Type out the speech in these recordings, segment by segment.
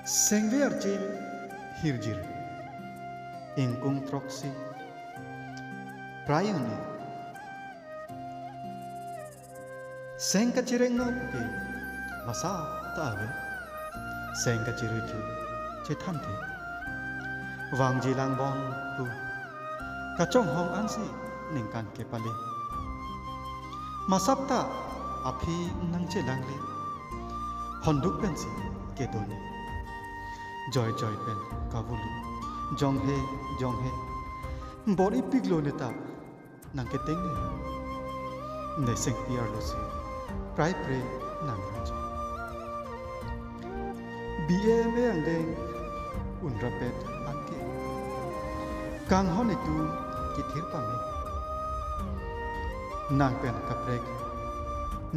Sengve arcil hirjir ingkung troksi prayuni seng kacireng no ke masa tawe seng kacire ju cethamte wang jilang bon pu kacong hong ansi ningkan ke pale masapta api nang celang le honduk pensi ke doni joy joy pen kavulu jong he body piglo neta nang ke teng ne seng piar lo si prai pre nang raj bm ang deng unra pet anke kang hon itu kithir pame nang pen kaprek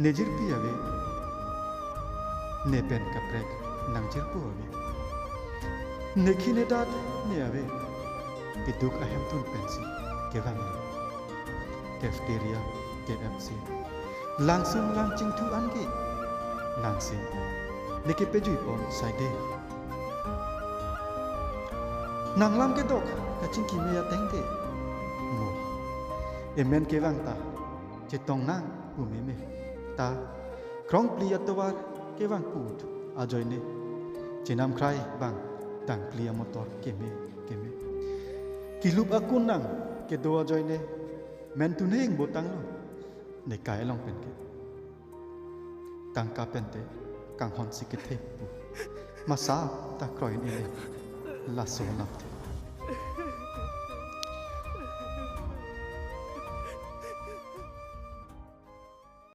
nejir piave ne pen kaprek nang jir pu ave nekhine dat ne ave kiduk ahem tun pensi kevangli cafeteria KFC langsung langching tu ange langsing neke pejui pon saide nanglam ke dok kaching kimia tengte mo emen kevang ta chetong nang umeme ta krong plia towar kevang put ajoine chenam krai bang tang plia motor keme kilup akun nang ke doa joine men tuneng botang lo ne kai long pen ke tang ka pente kang hon sikithe masa ta kroin ile la so napte